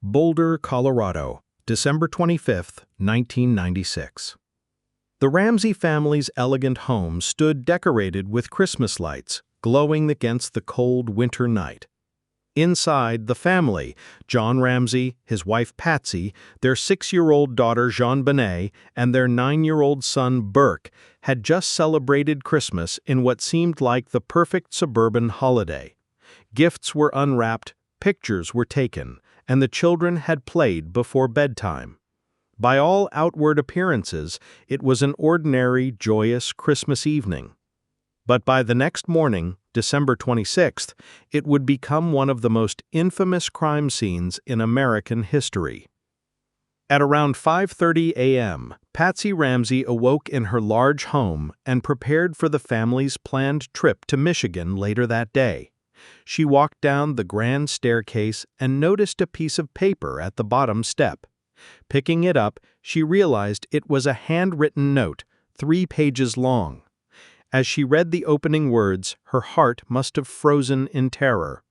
Boulder, Colorado, December 25, 1996. The Ramsey family's elegant home stood decorated with Christmas lights, glowing against the cold winter night. Inside, the family, John Ramsey, his wife Patsy, their 6-year-old daughter JonBenet, and their 9-year-old son Burke, had just celebrated Christmas in what seemed like the perfect suburban holiday. Gifts were unwrapped, pictures were taken, and the children had played before bedtime. By all outward appearances, it was an ordinary, joyous Christmas evening. But by the next morning, December 26th, it would become one of the most infamous crime scenes in American history. At around 5:30 a.m., Patsy Ramsey awoke in her large home and prepared for the family's planned trip to Michigan later that day. She walked down the grand staircase and noticed a piece of paper at the bottom step. Picking it up, she realized it was a handwritten note, 3 pages long. As she read the opening words, her heart must have frozen in terror.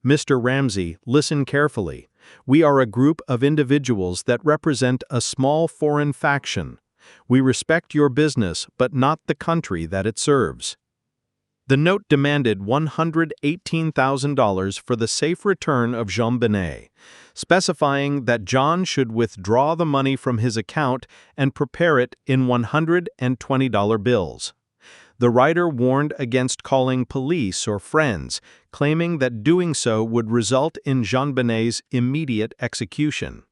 "Mr. Ramsey, listen carefully. We are a group of individuals that represent a small foreign faction. We respect your business, but not the country that it serves." The note demanded $118,000 for the safe return of JonBenet, specifying that John should withdraw the money from his account and prepare it in $120 bills. The writer warned against calling police or friends, claiming that doing so would result in JonBenet's immediate execution.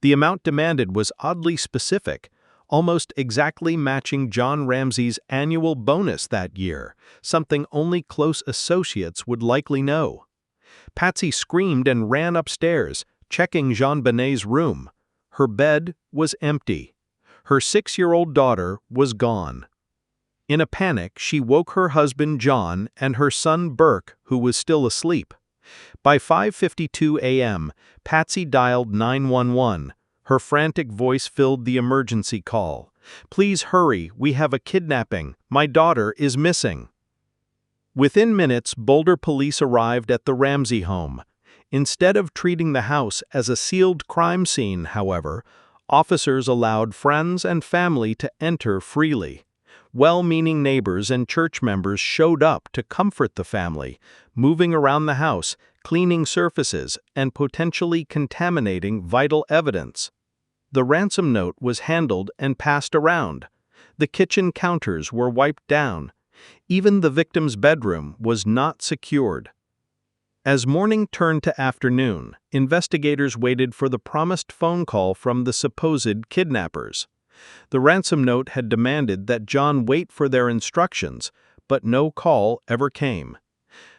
The amount demanded was oddly specific, almost exactly matching John Ramsey's annual bonus that year, something only close associates would likely know. Patsy screamed and ran upstairs, checking JonBenet's room. Her bed was empty. Her 6-year-old daughter was gone. In a panic, she woke her husband John and her son Burke, who was still asleep. By 5:52 a.m., Patsy dialed 911. Her frantic voice filled the emergency call. "Please hurry, we have a kidnapping. My daughter is missing." Within minutes, Boulder police arrived at the Ramsey home. Instead of treating the house as a sealed crime scene, however, officers allowed friends and family to enter freely. Well-meaning neighbors and church members showed up to comfort the family, moving around the house, cleaning surfaces, and potentially contaminating vital evidence. The ransom note was handled and passed around. The kitchen counters were wiped down. Even the victim's bedroom was not secured. As morning turned to afternoon, investigators waited for the promised phone call from the supposed kidnappers. The ransom note had demanded that John wait for their instructions, but no call ever came.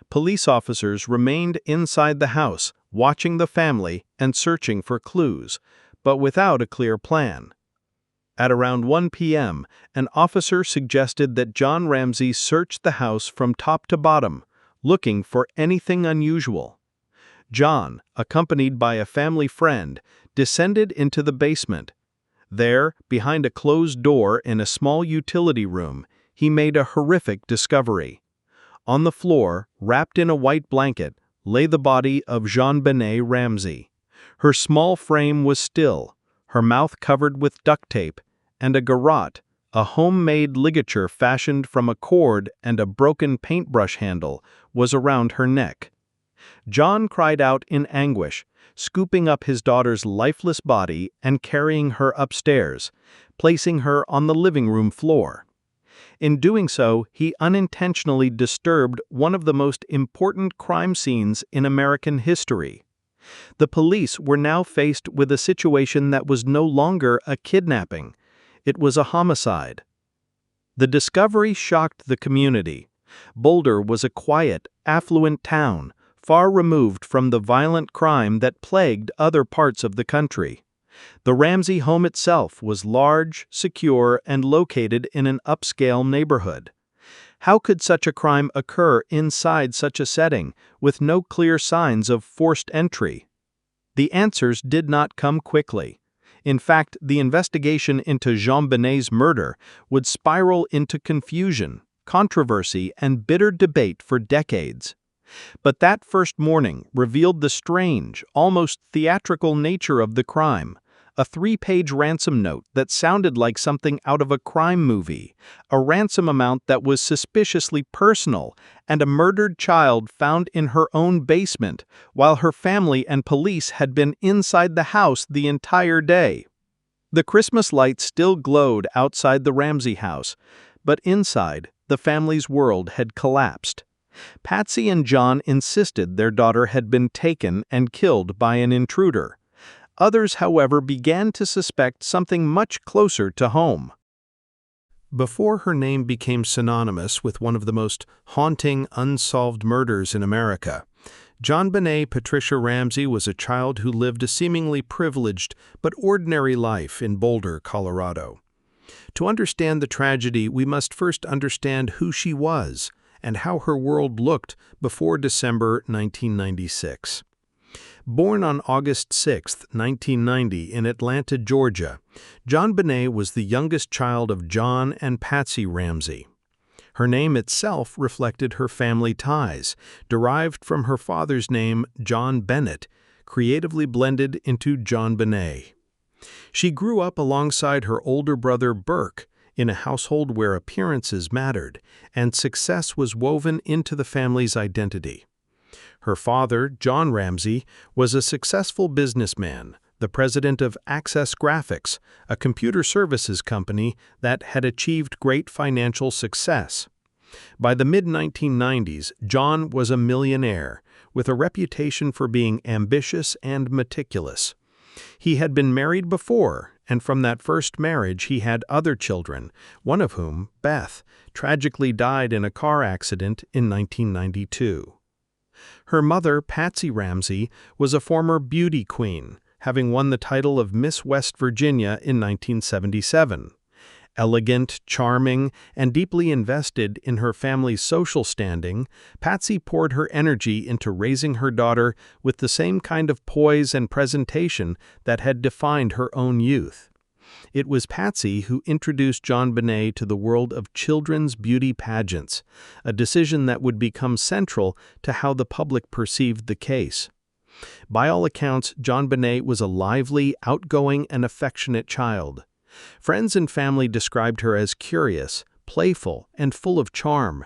Police officers remained inside the house, watching the family and searching for clues, but without a clear plan. At around 1 p.m., an officer suggested that John Ramsey search the house from top to bottom, looking for anything unusual. John, accompanied by a family friend, descended into the basement. There, behind a closed door in a small utility room, he made a horrific discovery. On the floor, wrapped in a white blanket, lay the body of JonBenet Ramsey. Her small frame was still, her mouth covered with duct tape, and a garrote, a homemade ligature fashioned from a cord and a broken paintbrush handle, was around her neck. John cried out in anguish, scooping up his daughter's lifeless body and carrying her upstairs, placing her on the living room floor. In doing so, he unintentionally disturbed one of the most important crime scenes in American history. The police were now faced with a situation that was no longer a kidnapping. It was a homicide. The discovery shocked the community. Boulder was a quiet, affluent town, far removed from the violent crime that plagued other parts of the country. The Ramsey home itself was large, secure, and located in an upscale neighborhood. How could such a crime occur inside such a setting, with no clear signs of forced entry? The answers did not come quickly. In fact, the investigation into JonBenet's murder would spiral into confusion, controversy, and bitter debate for decades. But that first morning revealed the strange, almost theatrical nature of the crime. A 3-page ransom note that sounded like something out of a crime movie, a ransom amount that was suspiciously personal, and a murdered child found in her own basement, while her family and police had been inside the house the entire day. The Christmas lights still glowed outside the Ramsey house, but inside, the family's world had collapsed. Patsy and John insisted their daughter had been taken and killed by an intruder. Others, however, began to suspect something much closer to home. Before her name became synonymous with one of the most haunting, unsolved murders in America, JonBenet Patricia Ramsey was a child who lived a seemingly privileged but ordinary life in Boulder, Colorado. To understand the tragedy, we must first understand who she was and how her world looked before December 1996. Born on August 6, 1990, in Atlanta, Georgia, JonBenet was the youngest child of John and Patsy Ramsey. Her name itself reflected her family ties, derived from her father's name, JonBenet, creatively blended into JonBenet. She grew up alongside her older brother, Burke, in a household where appearances mattered, and success was woven into the family's identity. Her father, John Ramsey, was a successful businessman, the president of Access Graphics, a computer services company that had achieved great financial success. By the mid-1990s, John was a millionaire, with a reputation for being ambitious and meticulous. He had been married before, and from that first marriage he had other children, one of whom, Beth, tragically died in a car accident in 1992. Her mother, Patsy Ramsey, was a former beauty queen, having won the title of Miss West Virginia in 1977. Elegant, charming, and deeply invested in her family's social standing, Patsy poured her energy into raising her daughter with the same kind of poise and presentation that had defined her own youth. It was Patsy who introduced JonBenet to the world of children's beauty pageants, a decision that would become central to how the public perceived the case. By all accounts, JonBenet was a lively, outgoing, and affectionate child. Friends and family described her as curious, playful, and full of charm.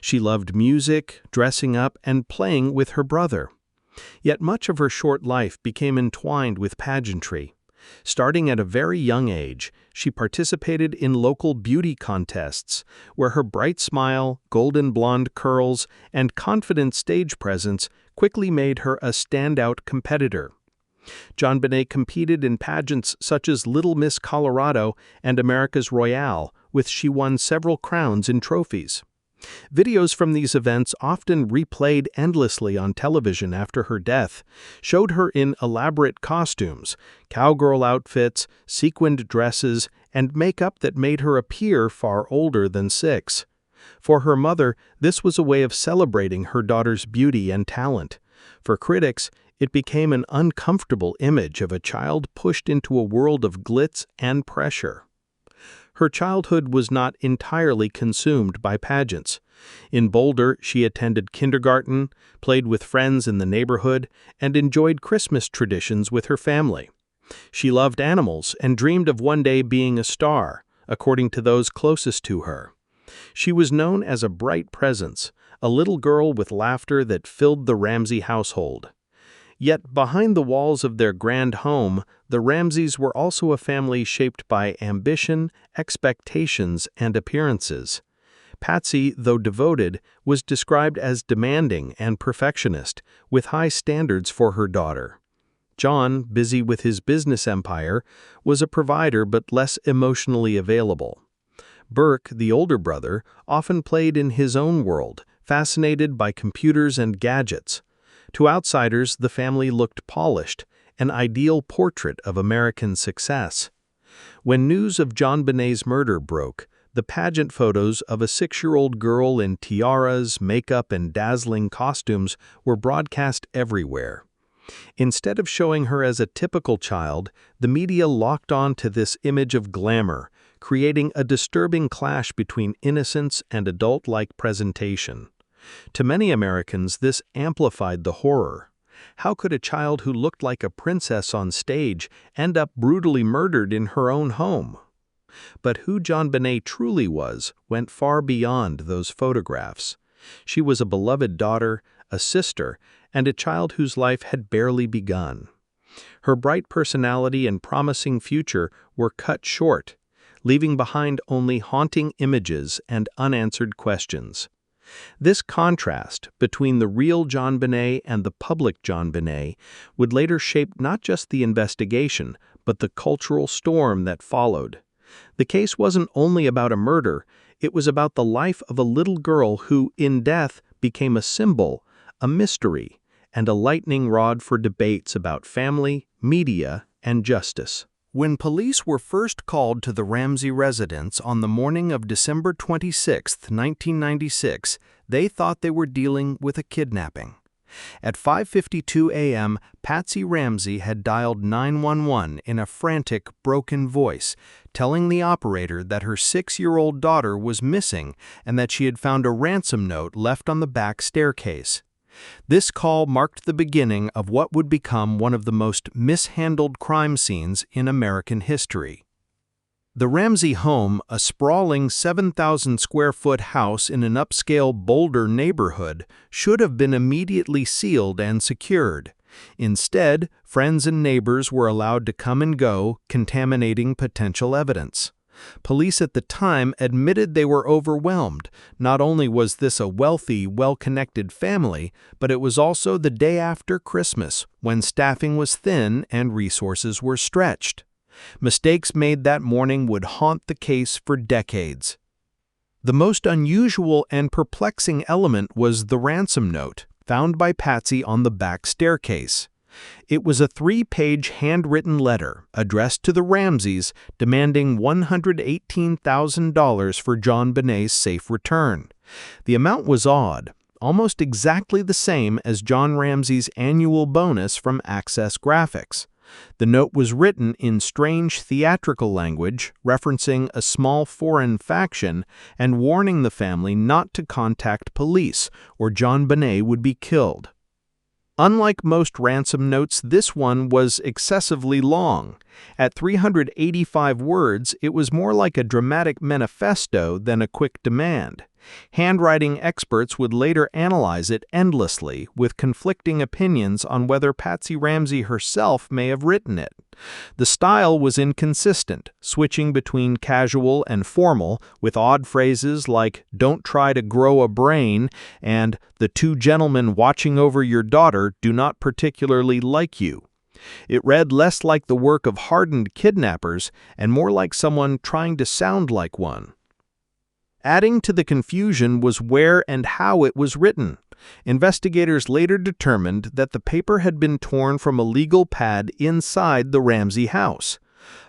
She loved music, dressing up, and playing with her brother. Yet much of her short life became entwined with pageantry. Starting at a very young age, she participated in local beauty contests, where her bright smile, golden blonde curls, and confident stage presence quickly made her a standout competitor. JonBenet competed in pageants such as Little Miss Colorado and America's Royale, which she won several crowns and trophies. Videos from these events, often replayed endlessly on television after her death, showed her in elaborate costumes, cowgirl outfits, sequined dresses, and makeup that made her appear far older than 6. For her mother, this was a way of celebrating her daughter's beauty and talent. For critics, it became an uncomfortable image of a child pushed into a world of glitz and pressure. Her childhood was not entirely consumed by pageants. In Boulder, she attended kindergarten, played with friends in the neighborhood, and enjoyed Christmas traditions with her family. She loved animals and dreamed of one day being a star, according to those closest to her. She was known as a bright presence, a little girl with laughter that filled the Ramsey household. Yet behind the walls of their grand home, the Ramseys were also a family shaped by ambition, expectations, and appearances. Patsy, though devoted, was described as demanding and perfectionist, with high standards for her daughter. John, busy with his business empire, was a provider but less emotionally available. Burke, the older brother, often played in his own world, fascinated by computers and gadgets. To outsiders, the family looked polished, an ideal portrait of American success. When news of JonBenet's murder broke, the pageant photos of a 6-year-old girl in tiaras, makeup, and dazzling costumes were broadcast everywhere. Instead of showing her as a typical child, the media locked on to this image of glamour, creating a disturbing clash between innocence and adult-like presentation. To many Americans, this amplified the horror. How could a child who looked like a princess on stage end up brutally murdered in her own home? But who JonBenet truly was went far beyond those photographs. She was a beloved daughter, a sister, and a child whose life had barely begun. Her bright personality and promising future were cut short, leaving behind only haunting images and unanswered questions. This contrast between the real JonBenet and the public JonBenet would later shape not just the investigation, but the cultural storm that followed. The case wasn't only about a murder, it was about the life of a little girl who, in death, became a symbol, a mystery, and a lightning rod for debates about family, media, and justice. When police were first called to the Ramsey residence on the morning of December 26, 1996, they thought they were dealing with a kidnapping. At 5:52 a.m., Patsy Ramsey had dialed 911 in a frantic, broken voice, telling the operator that her 6-year-old daughter was missing and that she had found a ransom note left on the back staircase. This call marked the beginning of what would become one of the most mishandled crime scenes in American history. The Ramsey home, a sprawling 7,000-square-foot house in an upscale Boulder neighborhood, should have been immediately sealed and secured. Instead, friends and neighbors were allowed to come and go, contaminating potential evidence. Police at the time admitted they were overwhelmed. Not only was this a wealthy, well-connected family, but it was also the day after Christmas, when staffing was thin and resources were stretched. Mistakes made that morning would haunt the case for decades. The most unusual and perplexing element was the ransom note, found by Patsy on the back staircase. It was a 3-page handwritten letter addressed to the Ramseys demanding $118,000 for JonBenet's safe return. The amount was odd, almost exactly the same as John Ramsey's annual bonus from Access Graphics. The note was written in strange theatrical language, referencing a small foreign faction and warning the family not to contact police or JonBenet would be killed. Unlike most ransom notes, this one was excessively long. At 385 words, it was more like a dramatic manifesto than a quick demand. Handwriting experts would later analyze it endlessly, with conflicting opinions on whether Patsy Ramsey herself may have written it. The style was inconsistent, switching between casual and formal, with odd phrases like "don't try to grow a brain" and "the two gentlemen watching over your daughter do not particularly like you." It read less like the work of hardened kidnappers and more like someone trying to sound like one. Adding to the confusion was where and how it was written. Investigators later determined that the paper had been torn from a legal pad inside the Ramsey house.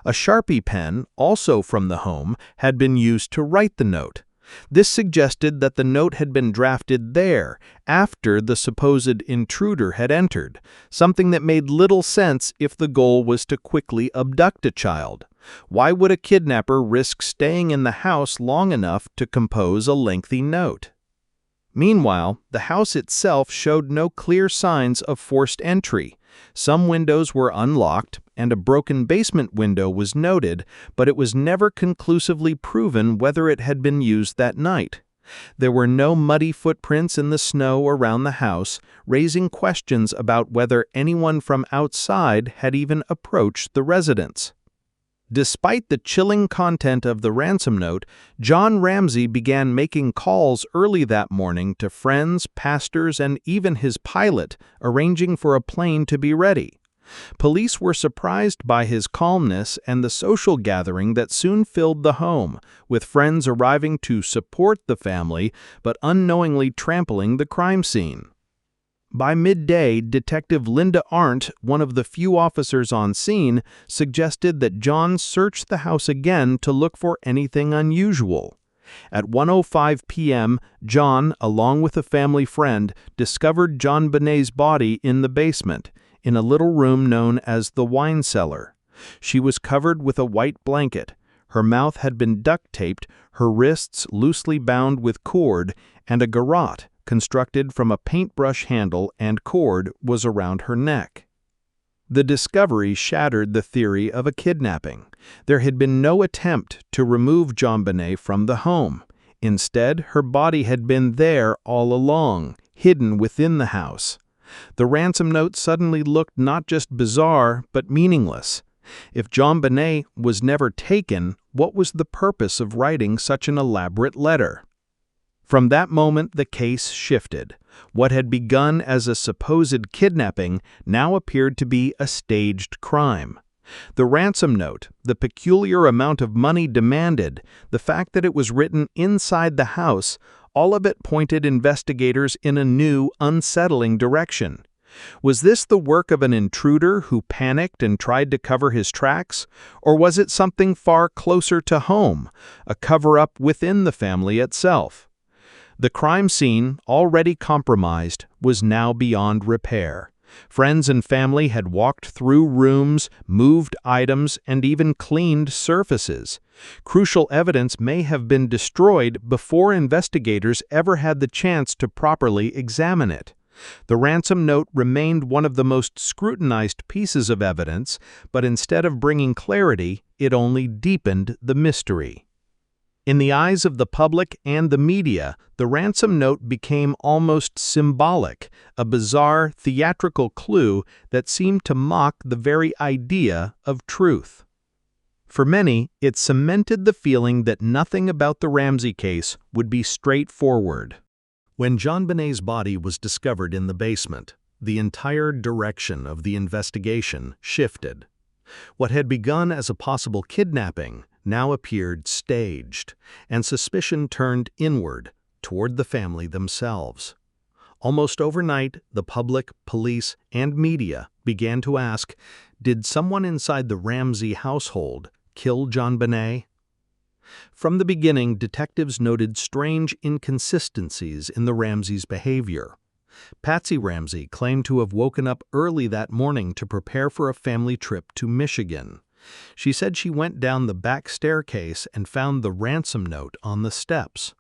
A Sharpie pen, also from the home, had been used to write the note. This suggested that the note had been drafted there, after the supposed intruder had entered, something that made little sense if the goal was to quickly abduct a child. Why would a kidnapper risk staying in the house long enough to compose a lengthy note? Meanwhile, the house itself showed no clear signs of forced entry. Some windows were unlocked, and a broken basement window was noted, but it was never conclusively proven whether it had been used that night. There were no muddy footprints in the snow around the house, raising questions about whether anyone from outside had even approached the residence. Despite the chilling content of the ransom note, John Ramsey began making calls early that morning to friends, pastors, and even his pilot, arranging for a plane to be ready. Police were surprised by his calmness and the social gathering that soon filled the home, with friends arriving to support the family but unknowingly trampling the crime scene. By midday, Detective Linda Arndt, one of the few officers on scene, suggested that John search the house again to look for anything unusual. At 1:05 p.m., John, along with a family friend, discovered JonBenet's body in the basement, in a little room known as the wine cellar. She was covered with a white blanket. Her mouth had been duct-taped, her wrists loosely bound with cord, and a garrote, constructed from a paintbrush handle and cord, was around her neck. The discovery shattered the theory of a kidnapping. There had been no attempt to remove JonBenet from the home. Instead, her body had been there all along, hidden within the house. The ransom note suddenly looked not just bizarre, but meaningless. If JonBenet was never taken, what was the purpose of writing such an elaborate letter? From that moment, the case shifted. What had begun as a supposed kidnapping now appeared to be a staged crime. The ransom note, the peculiar amount of money demanded, the fact that it was written inside the house, all of it pointed investigators in a new, unsettling direction. Was this the work of an intruder who panicked and tried to cover his tracks, or was it something far closer to home, a cover-up within the family itself? The crime scene, already compromised, was now beyond repair. Friends and family had walked through rooms, moved items, and even cleaned surfaces. Crucial evidence may have been destroyed before investigators ever had the chance to properly examine it. The ransom note remained one of the most scrutinized pieces of evidence, but instead of bringing clarity, it only deepened the mystery. In the eyes of the public and the media, the ransom note became almost symbolic, a bizarre, theatrical clue that seemed to mock the very idea of truth. For many, it cemented the feeling that nothing about the Ramsey case would be straightforward. When JonBenet's body was discovered in the basement, the entire direction of the investigation shifted. What had begun as a possible kidnapping now appeared staged, and suspicion turned inward, toward the family themselves. Almost overnight, the public, police, and media began to ask, did someone inside the Ramsey household kill JonBenet? From the beginning, detectives noted strange inconsistencies in the Ramseys' behavior. Patsy Ramsey claimed to have woken up early that morning to prepare for a family trip to Michigan. She said she went down the back staircase and found the ransom note on the steps.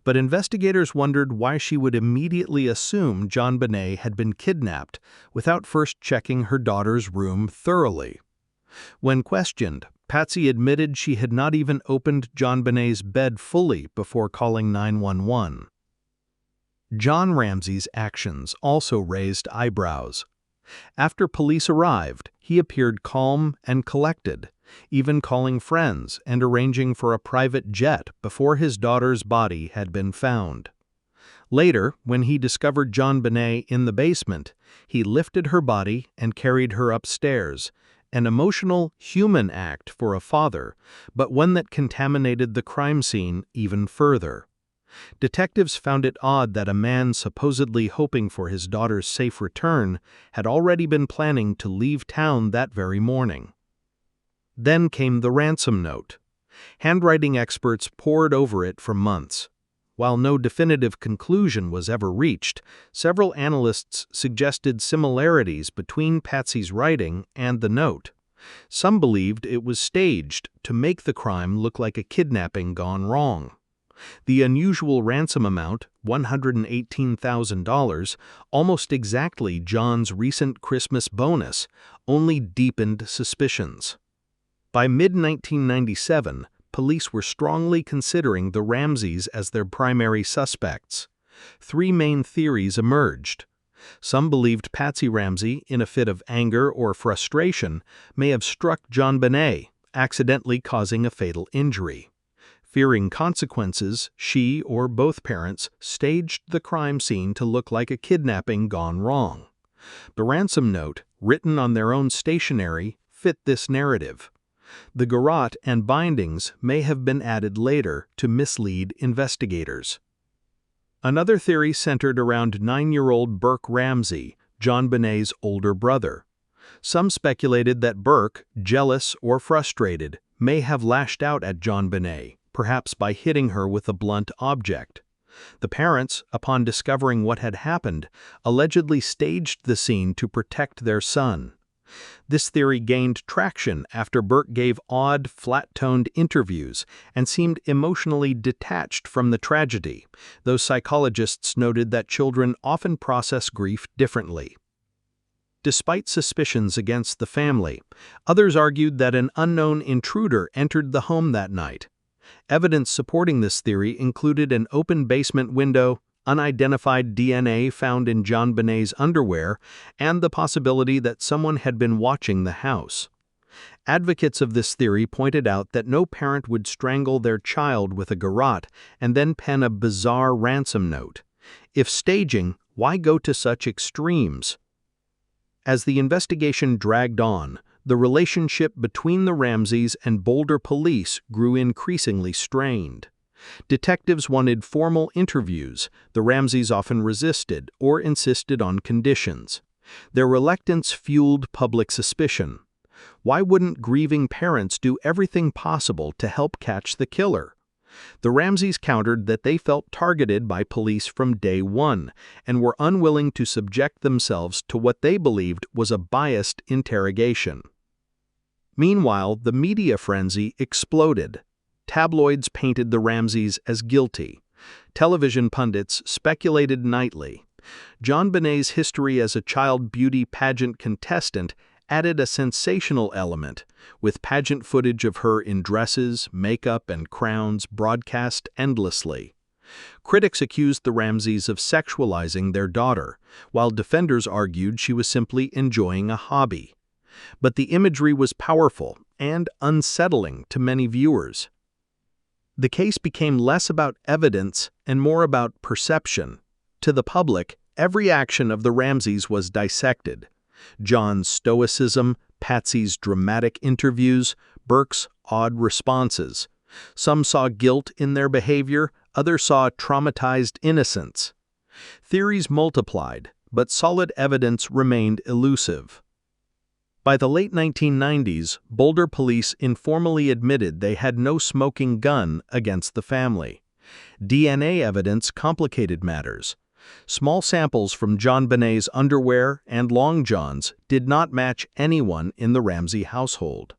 But investigators wondered why she would immediately assume JonBenet had been kidnapped without first checking her daughter's room thoroughly. When questioned, Patsy admitted she had not even opened JonBenet's bed fully before calling 911. John Ramsey's actions also raised eyebrows. After police arrived, he appeared calm and collected, even calling friends and arranging for a private jet before his daughter's body had been found. Later, when he discovered JonBenet in the basement, he lifted her body and carried her upstairs, an emotional, human act for a father, but one that contaminated the crime scene even further. Detectives found it odd that a man supposedly hoping for his daughter's safe return had already been planning to leave town that very morning. Then came the ransom note. Handwriting experts pored over it for months. While no definitive conclusion was ever reached, several analysts suggested similarities between Patsy's writing and the note. Some believed it was staged to make the crime look like a kidnapping gone wrong. The unusual ransom amount, $118,000, almost exactly John's recent Christmas bonus, only deepened suspicions. By mid-1997, police were strongly considering the Ramseys as their primary suspects. Three main theories emerged. Some believed Patsy Ramsey, in a fit of anger or frustration, may have struck JonBenet, accidentally causing a fatal injury. Fearing consequences, she or both parents staged the crime scene to look like a kidnapping gone wrong. The ransom note, written on their own stationery, fit this narrative. The garrote and bindings may have been added later to mislead investigators. Another theory centered around 9-year-old Burke Ramsey, JonBenet's older brother. Some speculated that Burke, jealous or frustrated, may have lashed out at JonBenet, perhaps by hitting her with a blunt object. The parents, upon discovering what had happened, allegedly staged the scene to protect their son. This theory gained traction after Burke gave odd, flat-toned interviews and seemed emotionally detached from the tragedy, though psychologists noted that children often process grief differently. Despite suspicions against the family, others argued that an unknown intruder entered the home that night. Evidence supporting this theory included an open basement window, unidentified DNA found in JonBenet's underwear, and the possibility that someone had been watching the house. Advocates of this theory pointed out that no parent would strangle their child with a garrote and then pen a bizarre ransom note. If staging, why go to such extremes? As the investigation dragged on, the relationship between the Ramseys and Boulder police grew increasingly strained. Detectives wanted formal interviews. The Ramseys often resisted or insisted on conditions. Their reluctance fueled public suspicion. Why wouldn't grieving parents do everything possible to help catch the killer? The Ramseys countered that they felt targeted by police from day one and were unwilling to subject themselves to what they believed was a biased interrogation. Meanwhile, the media frenzy exploded. Tabloids painted the Ramseys as guilty. Television pundits speculated nightly. JonBenet's history as a child beauty pageant contestant added a sensational element, with pageant footage of her in dresses, makeup, and crowns broadcast endlessly. Critics accused the Ramseys of sexualizing their daughter, while defenders argued she was simply enjoying a hobby. But the imagery was powerful and unsettling to many viewers. The case became less about evidence and more about perception. To the public, every action of the Ramseys was dissected. John's stoicism, Patsy's dramatic interviews, Burke's odd responses. Some saw guilt in their behavior, others saw traumatized innocence. Theories multiplied, but solid evidence remained elusive. By the late 1990s, Boulder police informally admitted they had no smoking gun against the family. DNA evidence complicated matters. Small samples from JonBenet's underwear and long johns did not match anyone in the Ramsey household.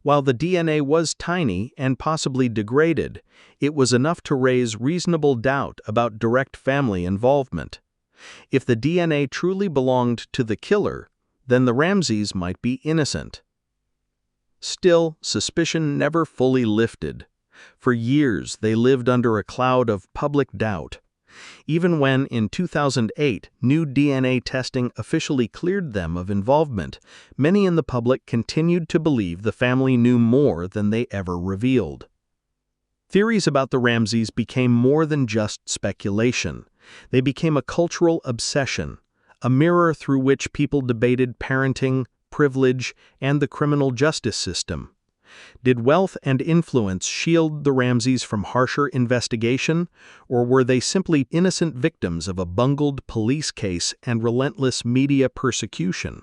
While the DNA was tiny and possibly degraded, it was enough to raise reasonable doubt about direct family involvement. If the DNA truly belonged to the killer, then the Ramseys might be innocent. Still, suspicion never fully lifted. For years, they lived under a cloud of public doubt. Even when, in 2008, new DNA testing officially cleared them of involvement, many in the public continued to believe the family knew more than they ever revealed. Theories about the Ramseys became more than just speculation. They became a cultural obsession, a mirror through which people debated parenting, privilege, and the criminal justice system. Did wealth and influence shield the Ramseys from harsher investigation, or were they simply innocent victims of a bungled police case and relentless media persecution?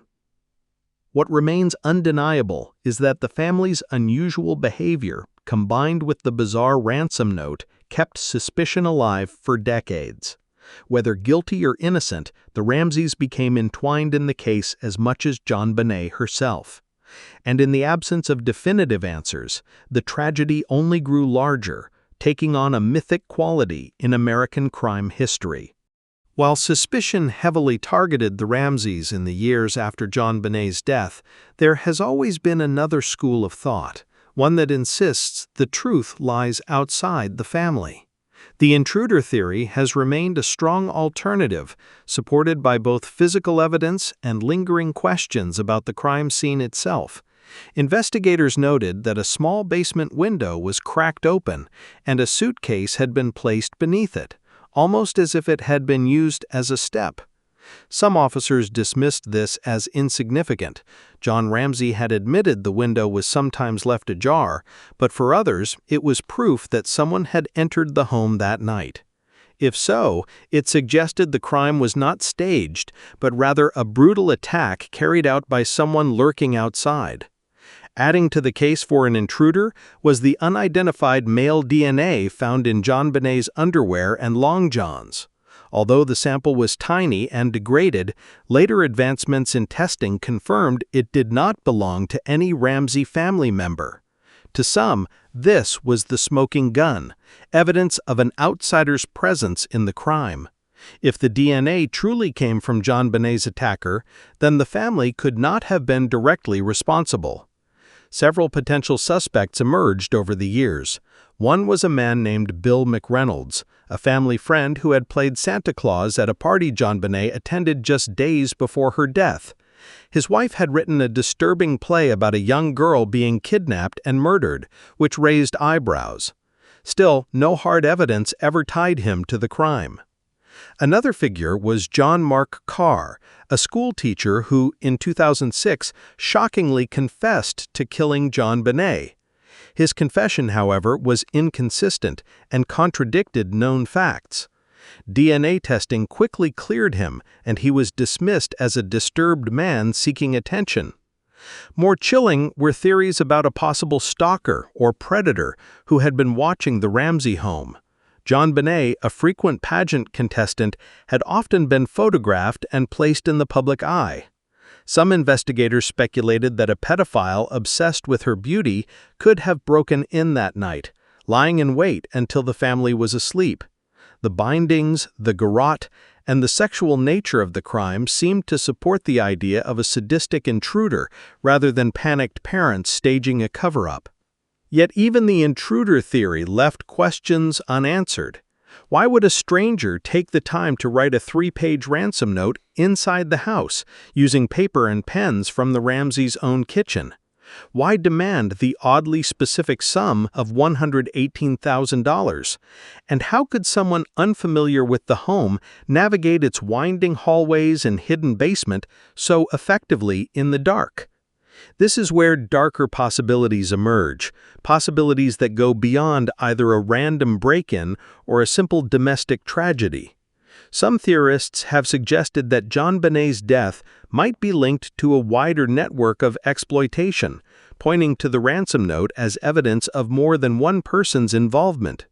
What remains undeniable is that the family's unusual behavior, combined with the bizarre ransom note, kept suspicion alive for decades. Whether guilty or innocent, the Ramseys became entwined in the case as much as JonBenet herself. And in the absence of definitive answers, the tragedy only grew larger, taking on a mythic quality in American crime history. While suspicion heavily targeted the Ramseys in the years after JonBenet's death, there has always been another school of thought, one that insists the truth lies outside the family. The intruder theory has remained a strong alternative, supported by both physical evidence and lingering questions about the crime scene itself. Investigators noted that a small basement window was cracked open and a suitcase had been placed beneath it, almost as if it had been used as a step. Some officers dismissed this as insignificant. John Ramsey had admitted the window was sometimes left ajar, but for others, it was proof that someone had entered the home that night. If so, it suggested the crime was not staged, but rather a brutal attack carried out by someone lurking outside. Adding to the case for an intruder was the unidentified male DNA found in JonBenet's underwear and long johns. Although the sample was tiny and degraded, later advancements in testing confirmed it did not belong to any Ramsey family member. To some, this was the smoking gun, evidence of an outsider's presence in the crime. If the DNA truly came from JonBenet's attacker, then the family could not have been directly responsible. Several potential suspects emerged over the years. One was a man named Bill McReynolds, a family friend who had played Santa Claus at a party JonBenet attended just days before her death. His wife had written a disturbing play about a young girl being kidnapped and murdered, which raised eyebrows. Still, no hard evidence ever tied him to the crime. Another figure was John Mark Carr, a school teacher who, in 2006, shockingly confessed to killing JonBenet. His confession, however, was inconsistent and contradicted known facts. DNA testing quickly cleared him, and he was dismissed as a disturbed man seeking attention. More chilling were theories about a possible stalker or predator who had been watching the Ramsey home. JonBenet, a frequent pageant contestant, had often been photographed and placed in the public eye. Some investigators speculated that a pedophile obsessed with her beauty could have broken in that night, lying in wait until the family was asleep. The bindings, the garrote, and the sexual nature of the crime seemed to support the idea of a sadistic intruder rather than panicked parents staging a cover-up. Yet even the intruder theory left questions unanswered. Why would a stranger take the time to write a 3-page ransom note inside the house, using paper and pens from the Ramseys' own kitchen? Why demand the oddly specific sum of $118,000? And how could someone unfamiliar with the home navigate its winding hallways and hidden basement so effectively in the dark? This is where darker possibilities emerge, possibilities that go beyond either a random break-in or a simple domestic tragedy. Some theorists have suggested that JonBenet's death might be linked to a wider network of exploitation, pointing to the ransom note as evidence of more than one person's involvement.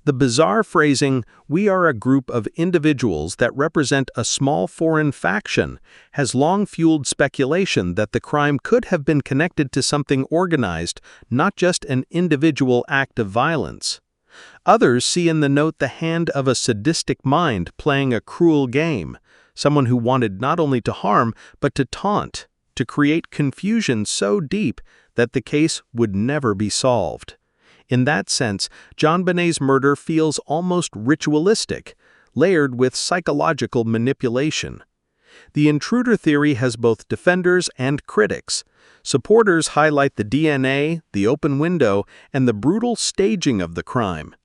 The bizarre phrasing, "We are a group of individuals that represent a small foreign faction," has long fueled speculation that the crime could have been connected to something organized, not just an individual act of violence. Others see in the note the hand of a sadistic mind playing a cruel game, someone who wanted not only to harm but to taunt, to create confusion so deep that the case would never be solved. In that sense, JonBenet's murder feels almost ritualistic, layered with psychological manipulation. The intruder theory has both defenders and critics. Supporters highlight the DNA, the open window, and the brutal staging of the crime.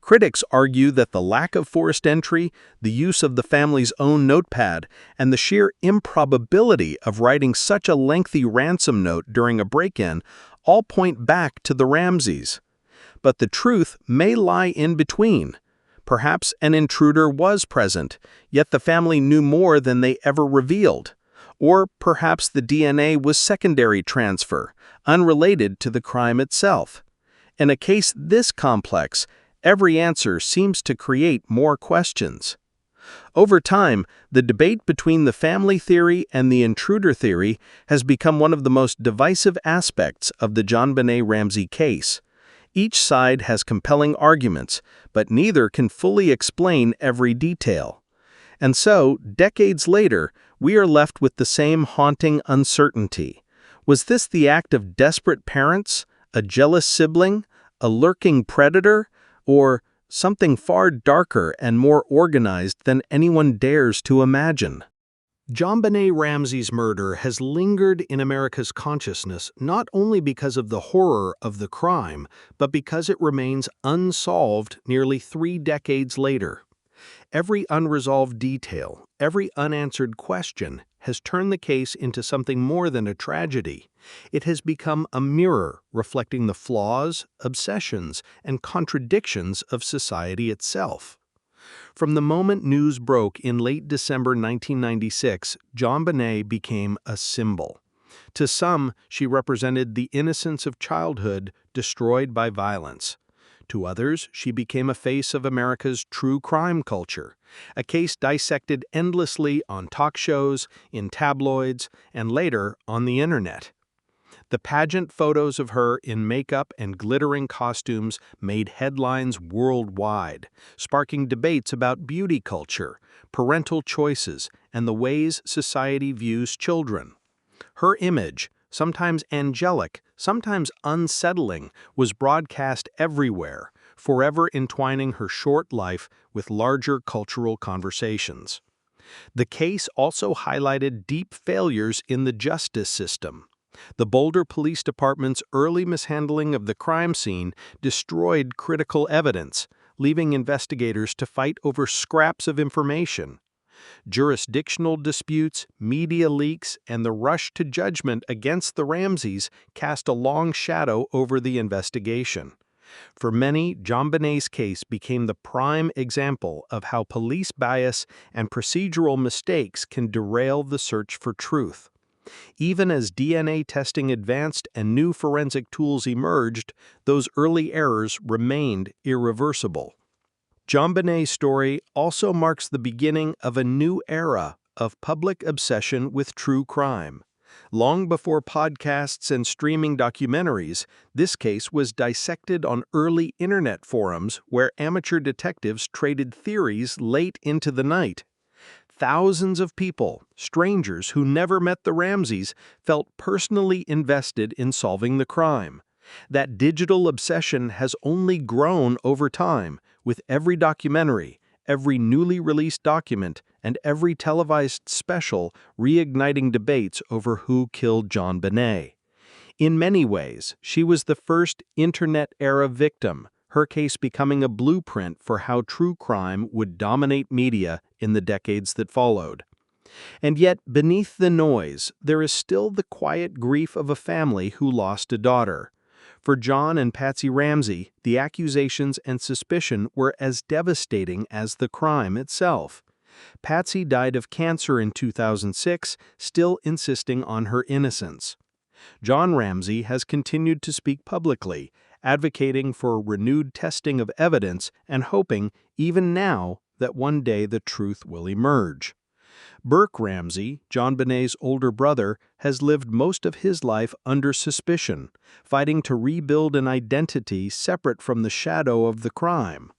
Critics argue that the lack of forced entry, the use of the family's own notepad, and the sheer improbability of writing such a lengthy ransom note during a break-in all point back to the Ramseys. But the truth may lie in between. Perhaps an intruder was present, yet the family knew more than they ever revealed. Or perhaps the DNA was secondary transfer, unrelated to the crime itself. In a case this complex, every answer seems to create more questions. Over time, the debate between the family theory and the intruder theory has become one of the most divisive aspects of the JonBenet Ramsey case. Each side has compelling arguments, but neither can fully explain every detail. And so, decades later, we are left with the same haunting uncertainty. Was this the act of desperate parents, a jealous sibling, a lurking predator, or something far darker and more organized than anyone dares to imagine? JonBenet Ramsey's murder has lingered in America's consciousness not only because of the horror of the crime, but because it remains unsolved nearly 3 decades later. Every unresolved detail, every unanswered question has turned the case into something more than a tragedy. It has become a mirror reflecting the flaws, obsessions, and contradictions of society itself. From the moment news broke in late December 1996, JonBenet became a symbol. To some, she represented the innocence of childhood destroyed by violence. To others, she became a face of America's true crime culture, a case dissected endlessly on talk shows, in tabloids, and later on the internet. The pageant photos of her in makeup and glittering costumes made headlines worldwide, sparking debates about beauty culture, parental choices, and the ways society views children. Her image, sometimes angelic, sometimes unsettling, was broadcast everywhere, forever entwining her short life with larger cultural conversations. The case also highlighted deep failures in the justice system. The Boulder Police Department's early mishandling of the crime scene destroyed critical evidence, leaving investigators to fight over scraps of information. Jurisdictional disputes, media leaks, and the rush to judgment against the Ramseys cast a long shadow over the investigation. For many, JonBenet's case became the prime example of how police bias and procedural mistakes can derail the search for truth. Even as DNA testing advanced and new forensic tools emerged, those early errors remained irreversible. JonBenet's story also marks the beginning of a new era of public obsession with true crime. Long before podcasts and streaming documentaries, this case was dissected on early internet forums where amateur detectives traded theories late into the night. Thousands of people, strangers who never met the Ramseys, felt personally invested in solving the crime. That digital obsession has only grown over time, with every documentary, every newly released document, and every televised special reigniting debates over who killed JonBenet. In many ways, she was the first internet-era victim, her case becoming a blueprint for how true crime would dominate media in the decades that followed. And yet, beneath the noise, there is still the quiet grief of a family who lost a daughter. For John and Patsy Ramsey, the accusations and suspicion were as devastating as the crime itself. Patsy died of cancer in 2006, still insisting on her innocence. John Ramsey has continued to speak publicly, advocating for renewed testing of evidence and hoping, even now, that one day the truth will emerge. Burke Ramsey, JonBenet's older brother, has lived most of his life under suspicion, fighting to rebuild an identity separate from the shadow of the crime.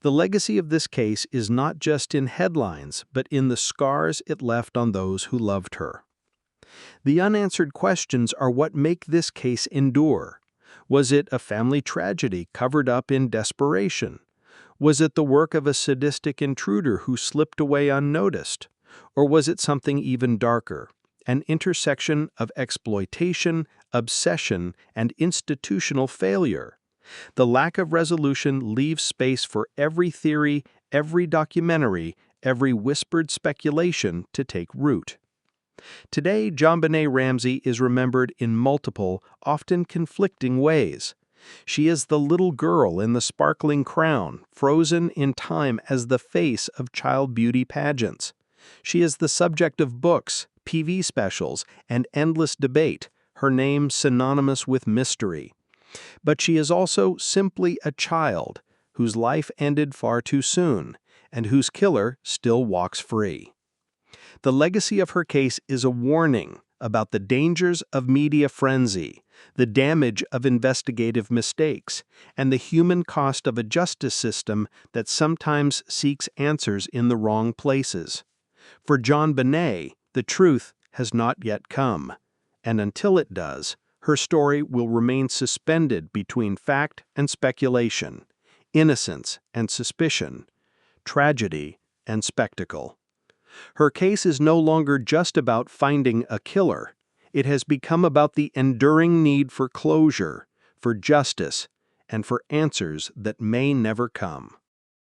The legacy of this case is not just in headlines, but in the scars it left on those who loved her. The unanswered questions are what make this case endure. Was it a family tragedy covered up in desperation? Was it the work of a sadistic intruder who slipped away unnoticed? Or was it something even darker, an intersection of exploitation, obsession, and institutional failure? The lack of resolution leaves space for every theory, every documentary, every whispered speculation to take root. Today, JonBenet Ramsey is remembered in multiple, often conflicting ways. She is the little girl in the sparkling crown, frozen in time as the face of child beauty pageants. She is the subject of books, TV specials, and endless debate, her name synonymous with mystery. But she is also simply a child, whose life ended far too soon, and whose killer still walks free. The legacy of her case is a warning about the dangers of media frenzy, the damage of investigative mistakes, and the human cost of a justice system that sometimes seeks answers in the wrong places. For JonBenet, the truth has not yet come, and until it does, her story will remain suspended between fact and speculation, innocence and suspicion, tragedy and spectacle. Her case is no longer just about finding a killer. It has become about the enduring need for closure, for justice, and for answers that may never come.